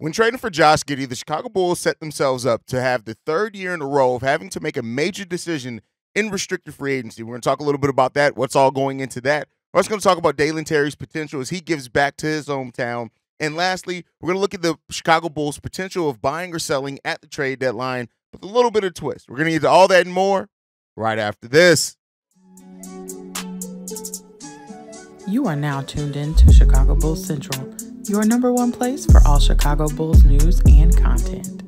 When trading for Josh Giddey, the Chicago Bulls set themselves up to have the third year in a row of having to make a major decision in restricted free agency. We're going to talk a little bit about that, what's all going into that. We're also going to talk about Dalen Terry's potential as he gives back to his hometown. And lastly, we're going to look at the Chicago Bulls' potential of buying or selling at the trade deadline with a little bit of twist. We're going to get to all that and more right after this. You are now tuned in to Chicago Bulls Central, your number one place for all Chicago Bulls news and content.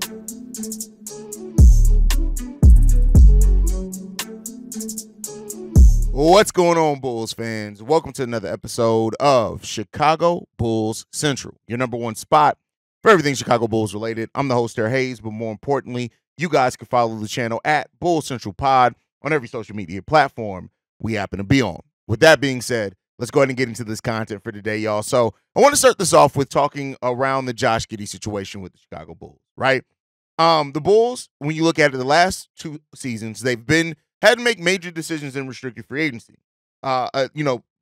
What's going on, Bulls fans? Welcome to another episode of Chicago Bulls Central, your number one spot for everything Chicago Bulls related. I'm the host, Terry Hayes, but more importantly, you guys can follow the channel at Bulls Central Pod on every social media platform we happen to be on. With that being said, let's go ahead and get into this content for today, y'all. So I want to start this off with talking around the Josh Giddey situation with the Chicago Bulls, right? The Bulls, when you look at it, the last two seasons, they've had to make major decisions in restricted free agency.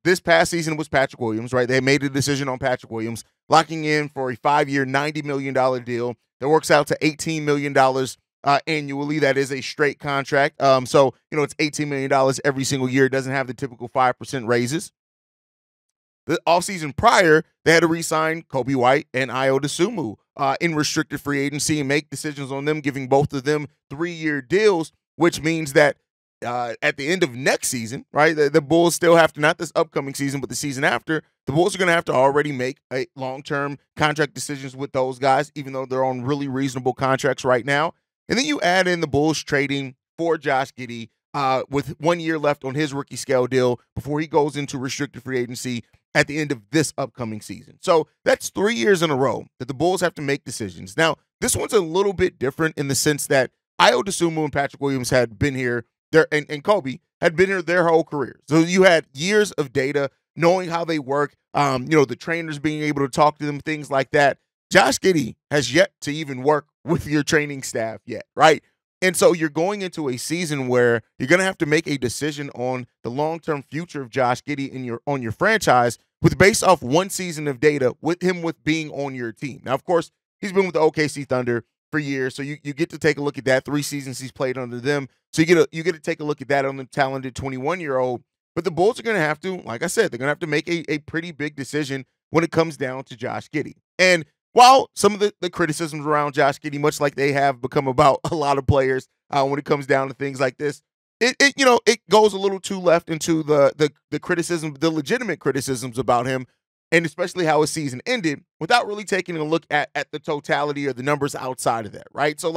This past season was Patrick Williams, right? They made a decision on Patrick Williams, locking in for a 5-year, $90 million deal that works out to $18 million annually. That is a straight contract. It's $18 million every single year. It doesn't have the typical 5% raises. The offseason prior, they had to re-sign Coby White and Ayo Dosunmu in restricted free agency and make decisions on them, giving both of them 3-year deals, which means that at the end of next season, right, the Bulls still have to, not this upcoming season, but the season after, the Bulls are going to have to already make a long-term contract decisions with those guys, even though they're on really reasonable contracts right now. And then you add in the Bulls trading for Josh Giddey with 1 year left on his rookie scale deal before he goes into restricted free agency at the end of this upcoming season. So that's 3 years in a row that the Bulls have to make decisions. Now, this one's a little bit different in the sense that Ayo Dosunmu and Patrick Williams had been here, and Coby had been here their whole career. So you had years of data, knowing how they work, the trainers being able to talk to them, things like that. Josh Giddey has yet to even work with your training staff yet, right? And so you're going into a season where you're going to have to make a decision on the long-term future of Josh Giddey on your franchise based off one season of data with being on your team. Now, of course, he's been with the OKC Thunder for years, so you get to take a look at that. 3 seasons he's played under them. So you get to take a look at that on the talented 21-year-old. But the Bulls are going to have to, like I said, they're going to have to make a pretty big decision when it comes down to Josh Giddey. And while some of the criticisms around Josh Giddey, much like they have become about a lot of players when it comes down to things like this, it goes a little too left into the criticism, the legitimate criticisms about him, and especially how his season ended, without really taking a look at the totality or the numbers outside of that, right? So,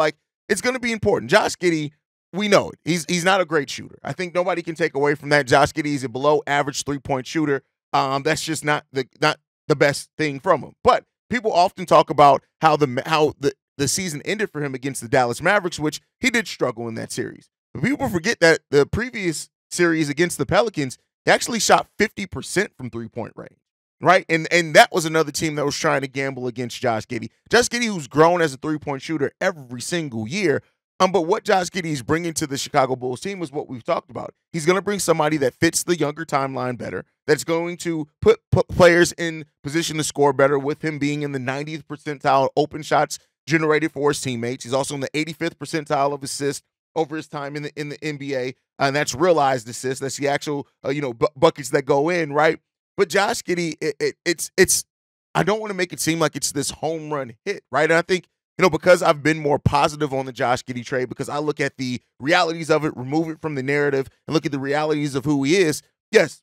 it's going to be important. Josh Giddey, we know it. He's not a great shooter. I think nobody can take away from that. Josh Giddey is a below average 3-point shooter. That's just not the best thing from him. But people often talk about how the season ended for him against the Dallas Mavericks, which he did struggle in that series. But people forget that the previous series against the Pelicans, he actually shot 50% from 3-point range, right? And that was another team that was trying to gamble against Josh Giddey. Josh Giddey, who's grown as a 3-point shooter every single year. But what Josh Giddey is bringing to the Chicago Bulls team is what we've talked about. He's going to bring somebody that fits the younger timeline better, that's going to put players in position to score better, with him being in the 90th percentile open shots generated for his teammates. He's also in the 85th percentile of assists over his time in the NBA, and that's realized assists. That's the actual buckets that go in, right? But Josh Giddey, it's I don't want to make it seem like it's this home run hit, right? And I think, because I've been more positive on the Josh Giddey trade, because I look at the realities of it, remove it from the narrative, and look at the realities of who he is. Yes,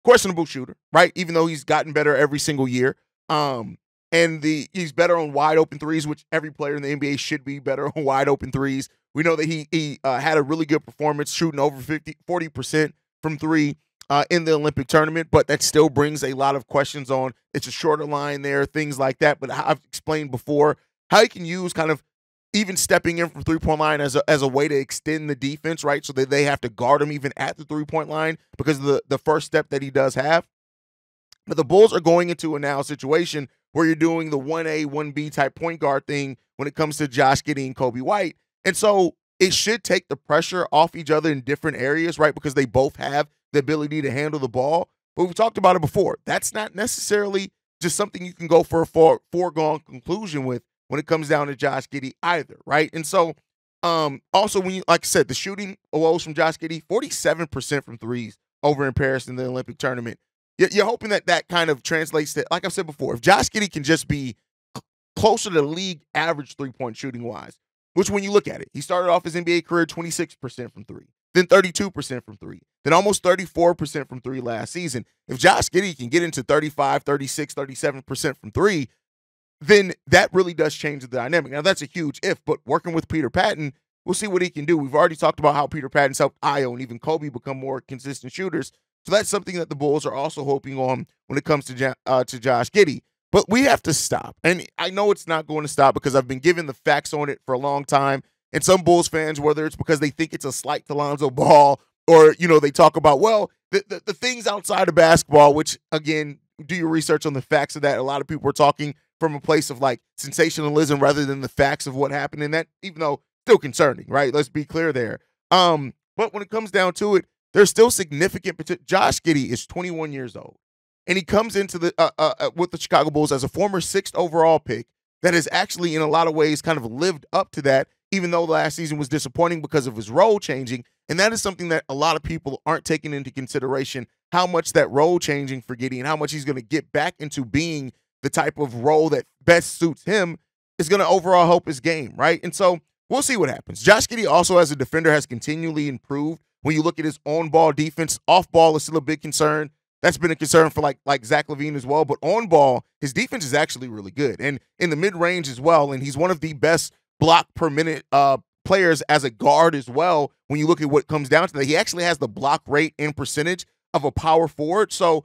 questionable shooter, right? Even though he's gotten better every single year. He's better on wide open threes, which every player in the NBA should be better on wide open threes. We know that he had a really good performance, shooting over 40% from 3 in the Olympic tournament, but that still brings a lot of questions on. It's a shorter line there, things like that. But I've explained before how he can use kind of even stepping in from 3-point line as a way to extend the defense, right? So that they have to guard him even at the 3-point line because of the first step that he does have. But the Bulls are going into a now situation where you're doing the 1A, 1B type point guard thing when it comes to Josh Giddey and Coby White. And so it should take the pressure off each other in different areas, right? Because they both have the ability to handle the ball. But we've talked about it before. That's not necessarily just something you can go for a foregone conclusion with when it comes down to Josh Giddey either, right? And so also when you, like I said, the shooting woes from Josh Giddey, 47% from threes over in Paris in the Olympic tournament. You're hoping that kind of translates to, like I've said before, if Josh Giddey can just be closer to league average three-point shooting wise, which when you look at it, he started off his NBA career 26% from three, then 32% from three, then almost 34% from three last season. If Josh Giddey can get into 35, 36, 37% from three, then that really does change the dynamic. Now, that's a huge if, but working with Peter Patton, we'll see what he can do. We've already talked about how Peter Patton's helped Ayo and even Kobe become more consistent shooters. So that's something that the Bulls are also hoping on when it comes to Josh Giddey. But we have to stop. And I know it's not going to stop because I've been given the facts on it for a long time. And some Bulls fans, whether it's because they think it's a slight to Lonzo Ball or, they talk about, well, the things outside of basketball, which, again, do your research on the facts of that. A lot of people are talking from a place of, like, sensationalism rather than the facts of what happened in that, even though still concerning, right? Let's be clear there. But when it comes down to it, there's still significant potential. Josh Giddey is 21 years old. And he comes into the with the Chicago Bulls as a former 6th overall pick that has actually, in a lot of ways, kind of lived up to that, even though last season was disappointing because of his role changing. And that is something that a lot of people aren't taking into consideration, how much that role changing for Giddey and how much he's going to get back into being the type of role that best suits him is going to overall help his game, right? And so we'll see what happens. Josh Giddey also as a defender has continually improved. When you look at his on-ball defense, off-ball is still a big concern. That's been a concern for like Zach LaVine as well. But on ball, his defense is actually really good. And in the mid-range as well. And he's one of the best block per minute players as a guard as well. When you look at what comes down to that, he actually has the block rate and percentage of a power forward. So,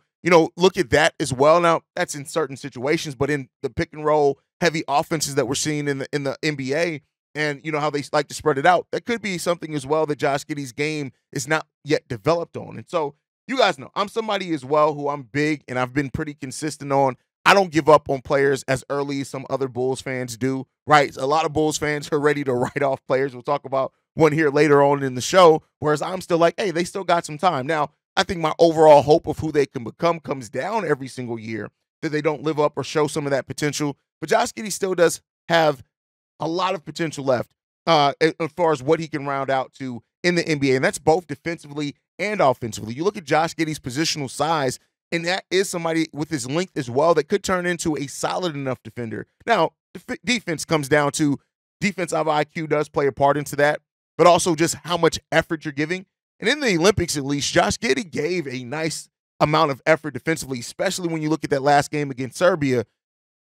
look at that as well. Now, that's in certain situations, but in the pick and roll heavy offenses that we're seeing in the NBA and, how they like to spread it out, that could be something as well that Josh Giddey's game is not yet developed on. And so, you guys know, I'm somebody as well who I'm big and I've been pretty consistent on. I don't give up on players as early as some other Bulls fans do, right? A lot of Bulls fans are ready to write off players. We'll talk about one here later on in the show, whereas I'm still like, hey, they still got some time. Now, I think my overall hope of who they can become comes down every single year, that they don't live up or show some of that potential. But Josh Giddey still does have a lot of potential left as far as what he can round out to in the NBA, and that's both defensively and offensively. You look at Josh Giddey's positional size, and that is somebody with his length as well that could turn into a solid enough defender. Now, defense comes down to defensive IQ does play a part into that, but also just how much effort you're giving. And in the Olympics, at least, Josh Giddey gave a nice amount of effort defensively, especially when you look at that last game against Serbia.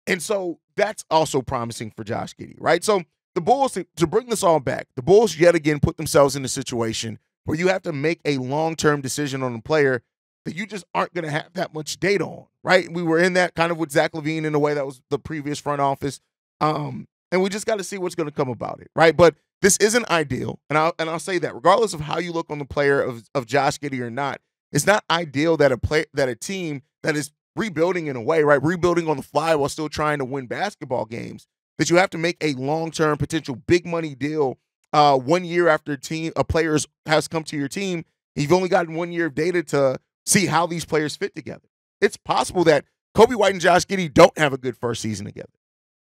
And so that's also promising for Josh Giddey, right? So the Bulls, to bring this all back, the Bulls yet again put themselves in a situation where you have to make a long-term decision on a player that you just aren't going to have that much data on, right? We were in that kind of with Zach LaVine in a way that was the previous front office, and we just got to see what's going to come about it, right? But this isn't ideal, and I'll say that regardless of how you look on the player of Josh Giddey or not, it's not ideal that a team that is rebuilding in a way, right, rebuilding on the fly while still trying to win basketball games, that you have to make a long-term potential big money deal 1 year after a player has come to your team. You've only gotten 1 year of data to see how these players fit together. It's possible that Coby White and Josh Giddey don't have a good first season together.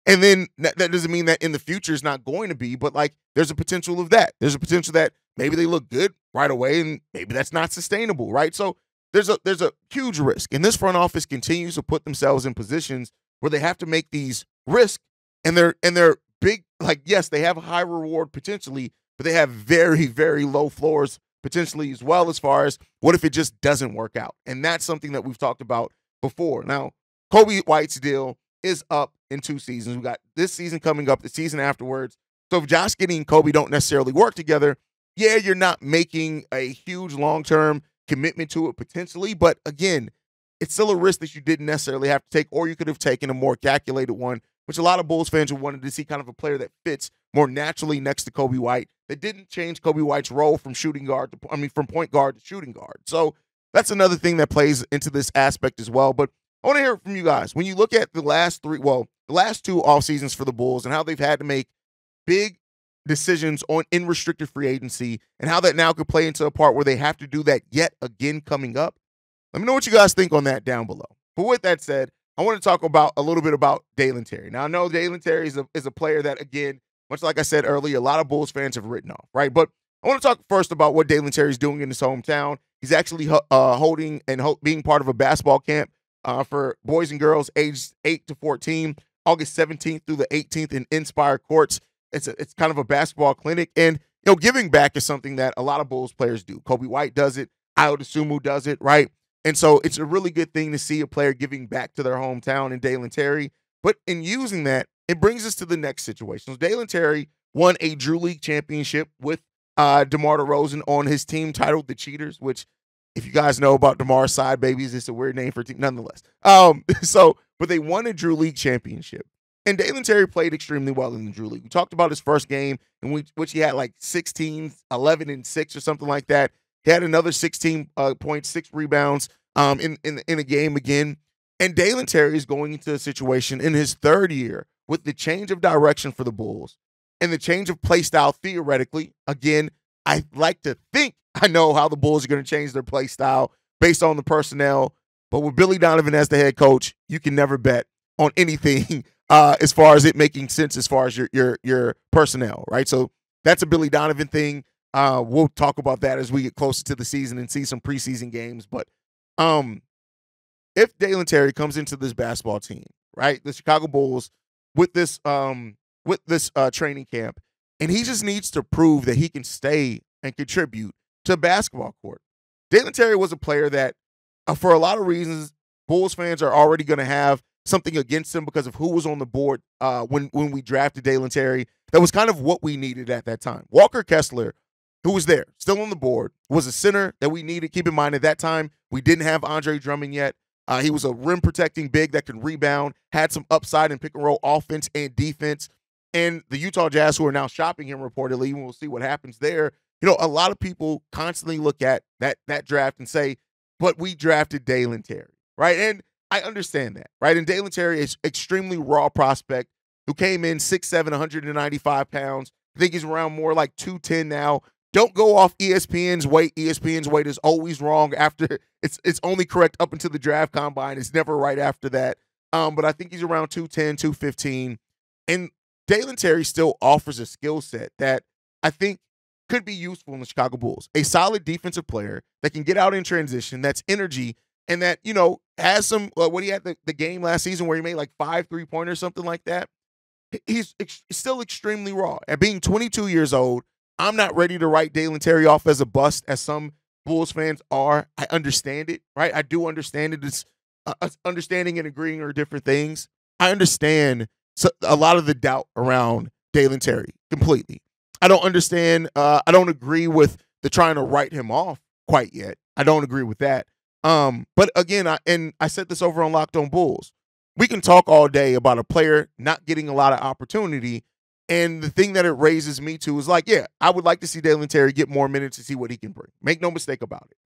And then that doesn't mean that in the future it's not going to be, but like there's a potential of that. There's a potential that maybe they look good right away and maybe that's not sustainable, right? So there's a huge risk. And this front office continues to put themselves in positions where they have to make these risks, and they're big, like, yes, they have a high reward potentially, but they have very, very low floors potentially as well, as far as what if it just doesn't work out. And that's something that we've talked about before. Now, Coby White's deal is up in 2 seasons. We got this season coming up, the season afterwards. So if Josh Giddey and Coby don't necessarily work together, yeah, you're not making a huge long-term commitment to it potentially, but again, it's still a risk that you didn't necessarily have to take, or you could have taken a more calculated one, which a lot of Bulls fans wanted to see kind of a player that fits more naturally next to Coby White, that didn't change Coby White's role from from point guard to shooting guard. So that's another thing that plays into this aspect as well. But I want to hear from you guys. When you look at the last 2 off seasons for the Bulls and how they've had to make big decisions in restricted free agency and how that now could play into a part where they have to do that yet again coming up, let me know what you guys think on that down below. But with that said, I want to talk about a little bit about Dalen Terry. Now, I know Dalen Terry is a player that, again, much like I said earlier, a lot of Bulls fans have written off, right? But I want to talk first about what Dalen Terry is doing in his hometown. He's actually holding and being part of a basketball camp for boys and girls aged 8 to 14, August 17th through the 18th in Inspire Courts. It's kind of a basketball clinic, and giving back is something that a lot of Bulls players do. Kobe White does it. Ayo Dosunmu does it, right? And so it's a really good thing to see a player giving back to their hometown in Dalen Terry. But in using that, it brings us to the next situation. So Dalen Terry won a Drew League championship with DeMar DeRozan on his team titled the Cheaters, which, if you guys know about DeMar's side babies, it's a weird name for a team nonetheless. But they won a Drew League championship. And Dalen Terry played extremely well in the Drew League. We talked about his first game in which he had like 16, 11, and 6 or something like that. He had another 16 points, 6 rebounds in a game again. And Dalen Terry is going into a situation in his third year with the change of direction for the Bulls and the change of play style theoretically. Again, I like to think I know how the Bulls are going to change their play style based on the personnel. But with Billy Donovan as the head coach, you can never bet on anything as far as it making sense as far as your personnel, right? So that's a Billy Donovan thing. We'll talk about that as we get closer to the season and see some preseason games. But if Dalen Terry comes into this basketball team, right, the Chicago Bulls with this training camp, and he just needs to prove that he can stay and contribute to basketball court. Dalen Terry was a player that, for a lot of reasons, Bulls fans are already going to have something against him because of who was on the board when we drafted Dalen Terry. That was kind of what we needed at that time. Walker Kessler, who was there, still on the board, was a center that we needed. Keep in mind, at that time, we didn't have Andre Drummond yet. He was a rim-protecting big that could rebound, had some upside in pick-and-roll offense and defense. And the Utah Jazz, who are now shopping him reportedly, and we'll see what happens there. A lot of people constantly look at that draft and say, but we drafted Dalen Terry, right? And I understand that, right? And Dalen Terry is extremely raw prospect who came in 6'7", 195 pounds. I think he's around more like 210 now. Don't go off ESPN's weight. ESPN's weight is always wrong after it's only correct up until the draft combine. It's never right after that. But I think he's around 210, 215. And Dalen Terry still offers a skill set that I think could be useful in the Chicago Bulls. A solid defensive player that can get out in transition, that's energy, and that, has some, what he had the game last season where he made like 5 3-pointers, something like that. He's still extremely raw. At being 22 years old, I'm not ready to write Dalen Terry off as a bust, as some Bulls fans are. I understand it, right? I do understand it. It's understanding and agreeing are different things. I understand a lot of the doubt around Dalen Terry completely. I don't understand. I don't agree with the trying to write him off quite yet. I don't agree with that. But again, I said this over on Locked On Bulls. We can talk all day about a player not getting a lot of opportunity. And the thing that it raises me to is like, yeah, I would like to see Dalen Terry get more minutes to see what he can bring. Make no mistake about it.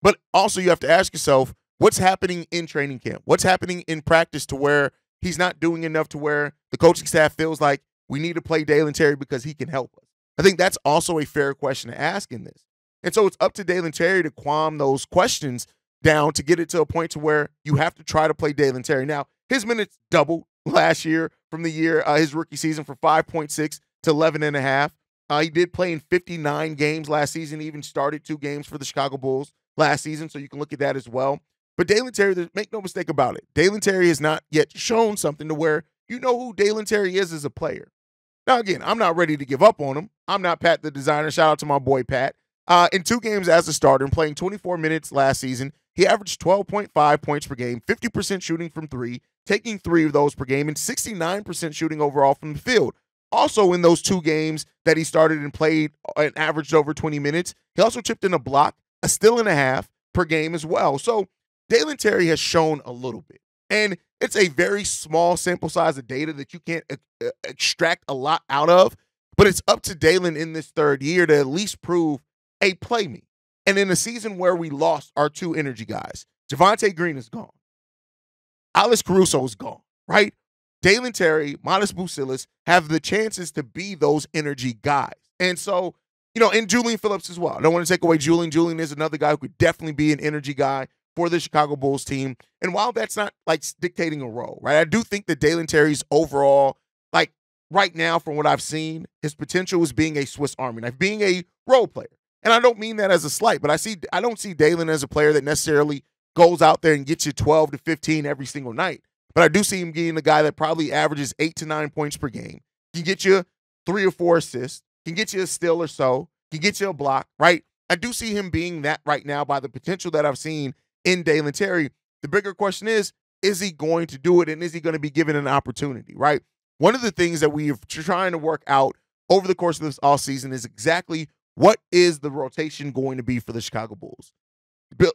But also you have to ask yourself, what's happening in training camp? What's happening in practice to where he's not doing enough to where the coaching staff feels like we need to play Dalen Terry because he can help us? I think that's also a fair question to ask in this. And so it's up to Dalen Terry to calm those questions down to get it to a point to where you have to try to play Dalen Terry. Now, his minutes doubled last year from the year, his rookie season, from 5.6 to 11.5. He did play in 59 games last season. He even started 2 games for the Chicago Bulls last season, so you can look at that as well. But Dalen Terry, make no mistake about it, Dalen Terry has not yet shown something to where you know who Dalen Terry is as a player. Now, again, I'm not ready to give up on him. I'm not Pat the designer. Shout out to my boy Pat. In 2 games as a starter and playing 24 minutes last season, he averaged 12.5 points per game, 50% shooting from 3, taking 3 of those per game, and 69% shooting overall from the field. Also, in those 2 games that he started and played and averaged over 20 minutes, he also chipped in a block, a steal and a half per game as well. So Dalen Terry has shown a little bit. And it's a very small sample size of data that you can't extract a lot out of. But it's up to Dalen in this third year to at least prove, hey, play me. And in a season where we lost our 2 energy guys, Javonte Green is gone. Alex Caruso is gone, right? Dalen Terry, Matas Buzelis have the chances to be those energy guys. And so, and Julian Phillips as well. I don't want to take away Julian. Julian is another guy who could definitely be an energy guy for the Chicago Bulls team. And while that's not like dictating a role, right? I do think that Dalen Terry's overall, like right now, from what I've seen, his potential is being a Swiss Army knife, being a role player. And I don't mean that as a slight, but I don't see Dalen as a player that necessarily goes out there and gets you 12 to 15 every single night. But I do see him being the guy that probably averages 8 to 9 points per game, can get you 3 or 4 assists, can get you a steal or so, can get you a block, right? I do see him being that right now by the potential that I've seen in Dalen Terry. The bigger question is he going to do it, and is he going to be given an opportunity, right? One of the things that we're trying to work out over the course of this offseason is exactly what is the rotation going to be for the Chicago Bulls.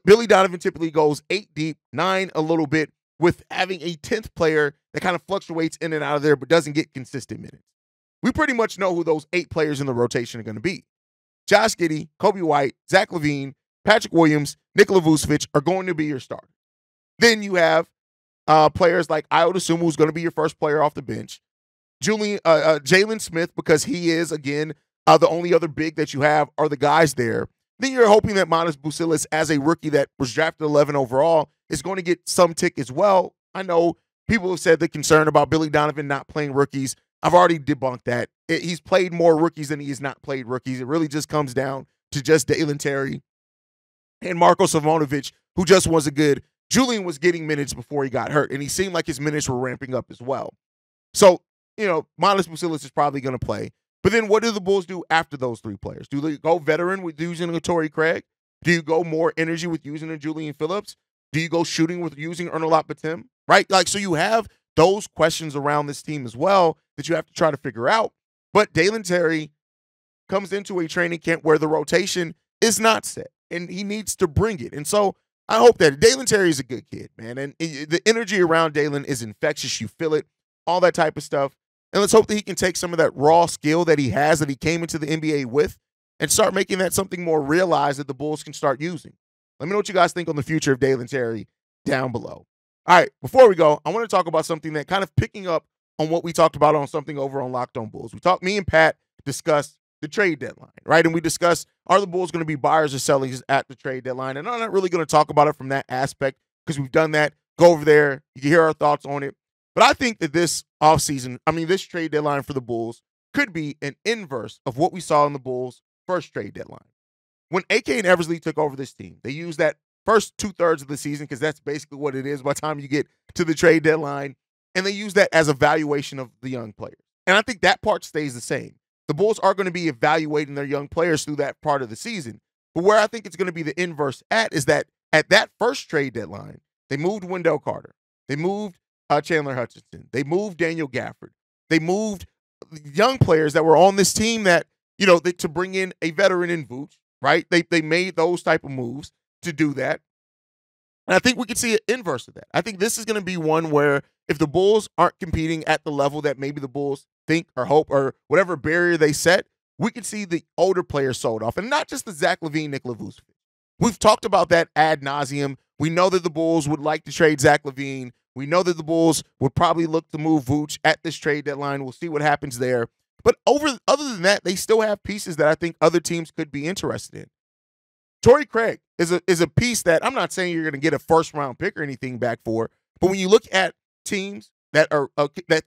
Billy Donovan typically goes 8 deep, 9 a little bit, with having a 10th player that kind of fluctuates in and out of there but doesn't get consistent minutes. We pretty much know who those 8 players in the rotation are going to be. Josh Giddey, Coby White, Zach LaVine, Patrick Williams, Nikola Vucevic are going to be your starter. Then you have players like Ayo Dosunmu, who's going to be your first player off the bench. Jalen Smith, because he is, again, the only other big that you have are the guys there. Then you're hoping that Manas Buzelis, as a rookie that was drafted 11 overall, is going to get some tick as well. I know people have said the concern about Billy Donovan not playing rookies. I've already debunked that. He's played more rookies than he has not played rookies. It really just comes down to just Dalen Terry and Marko Simonovic, who just wasn't good. Julian was getting minutes before he got hurt, and he seemed like his minutes were ramping up as well. So, Manas Buzelis is probably going to play. But then what do the Bulls do after those 3 players? Do they go veteran with using a Torrey Craig? Do you go more energy with using a Julian Phillips? Do you go shooting with using Ernolat Batum? Right? So you have those questions around this team as well that you have to try to figure out. But Dalen Terry comes into a training camp where the rotation is not set, and he needs to bring it. And so I hope that Dalen Terry is a good kid, man. And the energy around Dalen is infectious. You feel it, all that type of stuff. And let's hope that he can take some of that raw skill that he has, that he came into the NBA with, and start making that something more realized that the Bulls can start using. Let me know what you guys think on the future of Dalen Terry down below. All right, before we go, I want to talk about something that kind of picking up on what we talked about on something over on Locked On Bulls. Me and Pat discussed the trade deadline, right? And we discussed, are the Bulls going to be buyers or sellers at the trade deadline? And I'm not really going to talk about it from that aspect because we've done that. Go over there. You can hear our thoughts on it. But I think that this trade deadline for the Bulls could be an inverse of what we saw in the Bulls' first trade deadline. When AK and Eversley took over this team, they used that first 2/3 of the season, because that's basically what it is by the time you get to the trade deadline, and they use that as a valuation of the young players. And I think that part stays the same. The Bulls are going to be evaluating their young players through that part of the season. But where I think it's going to be the inverse is that at that first trade deadline, they moved Wendell Carter. They moved Chandler Hutchinson. They moved Daniel Gafford. They moved young players that were on this team that, to bring in a veteran in Vooch, right? They made those type of moves to do that. And I think we could see an inverse of that. I think this is going to be one where if the Bulls aren't competing at the level that maybe the Bulls think or hope or whatever barrier they set, we could see the older players sold off. And not just the Zach LaVine, Nikola Vucevic. We've talked about that ad nauseum. We know that the Bulls would like to trade Zach LaVine. We know that the Bulls would probably look to move Vooch at this trade deadline. We'll see what happens there. But other than that, they still have pieces that I think other teams could be interested in. Torrey Craig is a piece that I'm not saying you're going to get a first-round pick or anything back for, but when you look at teams that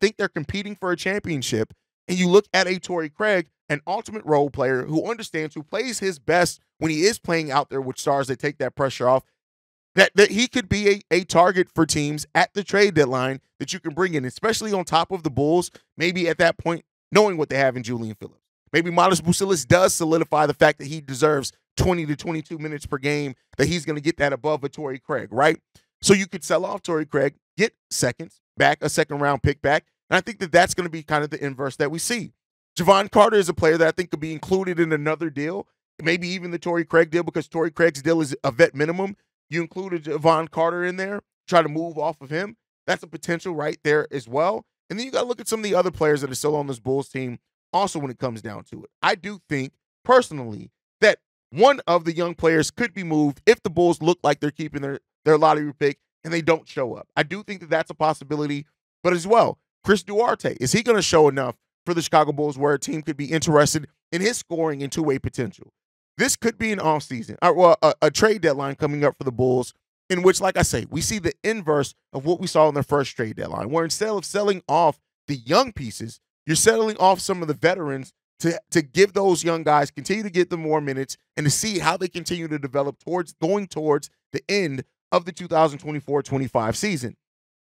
think they're competing for a championship, and you look at a Torrey Craig, an ultimate role player who understands, who plays his best when he is playing out there with stars that take that pressure off, that he could be a target for teams at the trade deadline that you can bring in, especially on top of the Bulls, maybe at that point, knowing what they have in Julian Phillips. Maybe Manas Buzelis does solidify the fact that he deserves 20 to 22 minutes per game, that he's going to get that above a Torrey Craig, right? So you could sell off Torrey Craig, get seconds back, a second-round pick back, and I think that that's going to be kind of the inverse that we see. Jevon Carter is a player that I think could be included in another deal, maybe even the Torrey Craig deal, because Torrey Craig's deal is a vet minimum. You included Jevon Carter in there, try to move off of him. That's a potential right there as well. And then you got to look at some of the other players that are still on this Bulls team also when it comes down to it. I do think, personally, that one of the young players could be moved if the Bulls look like they're keeping their lottery pick and they don't show up. I do think that that's a possibility. But as well, Chris Duarte, is he going to show enough for the Chicago Bulls where a team could be interested in his scoring and two-way potential? This could be an offseason, a trade deadline coming up for the Bulls in which, like I say, we see the inverse of what we saw in the first trade deadline, where instead of selling off the young pieces, you're selling off some of the veterans to give those young guys, continue to get them more minutes and to see how they continue to develop towards the end of the 2024-25 season.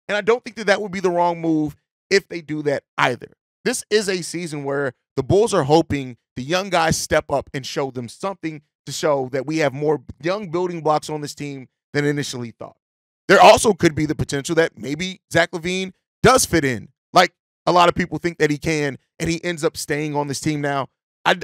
And I don't think that would be the wrong move if they do that either. This is a season where the Bulls are hoping the young guys step up and show them something to show that we have more young building blocks on this team than initially thought. There also could be the potential that maybe Zach LaVine does fit in, like a lot of people think that he can, and he ends up staying on this team now.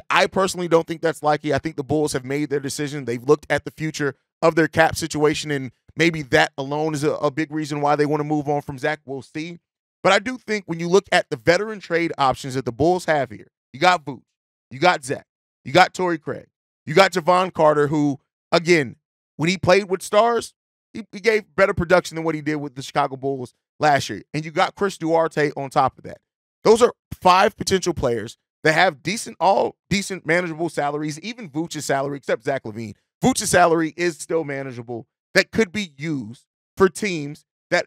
I personally don't think that's likely. I think the Bulls have made their decision. They've looked at the future of their cap situation, and maybe that alone is a big reason why they want to move on from Zach. We'll see. But I do think when you look at the veteran trade options that the Bulls have here, you got Vooch, you got Zach, you got Torrey Craig, you got Javon Carter, who, again, when he played with stars, he gave better production than what he did with the Chicago Bulls last year. And you got Chris Duarte on top of that. Those are 5 potential players that have all decent manageable salaries, even Vooch's salary, except Zach LaVine. Vooch's salary is still manageable, that could be used for teams that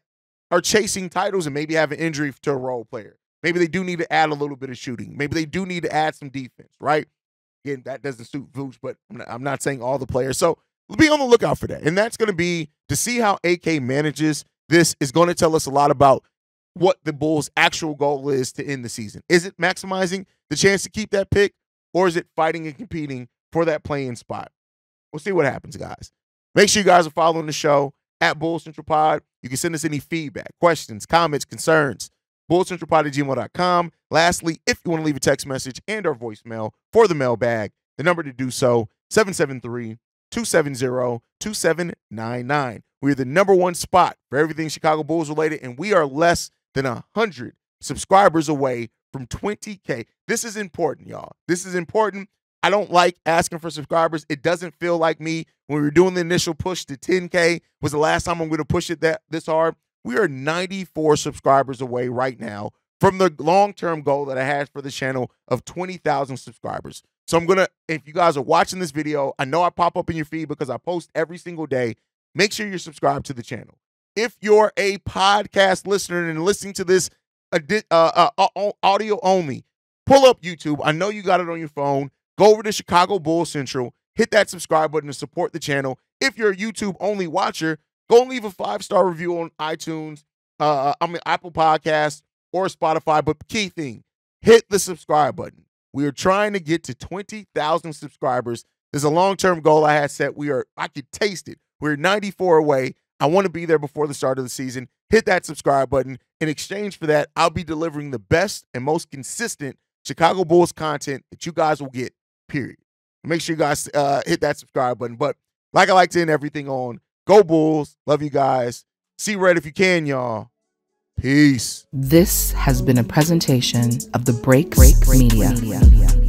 are chasing titles and maybe have an injury to a role player. Maybe they do need to add a little bit of shooting. Maybe they do need to add some defense, right? Again, that doesn't suit Vooch, but I'm not saying all the players. So be on the lookout for that. And that's going to be, to see how AK manages this is going to tell us a lot about what the Bulls' actual goal is to end the season. Is it maximizing the chance to keep that pick, or is it fighting and competing for that play-in spot? We'll see what happens, guys. Make sure you guys are following the show at Bulls Central Pod. You can send us any feedback, questions, comments, concerns, bullscentralpod@gmail.com. Lastly, if you want to leave a text message and or voicemail for the mailbag, the number to do so, 773-270-2799. We're the #1 spot for everything Chicago Bulls related, and we are less than 100 subscribers away from 20K. This is important, y'all. This is important. I don't like asking for subscribers. It doesn't feel like me. When we were doing the initial push to 10K was the last time I'm going to push it this hard. We are 94 subscribers away right now from the long-term goal that I had for the channel of 20,000 subscribers. So I'm going to, if you guys are watching this video, I know I pop up in your feed because I post every single day. Make sure you're subscribed to the channel. If you're a podcast listener and listening to this audio only, pull up YouTube. I know you got it on your phone. Go over to Chicago Bulls Central. Hit that subscribe button to support the channel. If you're a YouTube only watcher, go and leave a 5-star review on iTunes, Apple Podcasts, or Spotify. But key thing, hit the subscribe button. We are trying to get to 20,000 subscribers. There's a long-term goal I had set. I could taste it. We're 94 away. I want to be there before the start of the season. Hit that subscribe button. In exchange for that, I'll be delivering the best and most consistent Chicago Bulls content that you guys will get, period. Make sure you guys hit that subscribe button. But like I like to end everything on, go Bulls. Love you guys. See red if you can, y'all. Peace. This has been a presentation of the Break Media.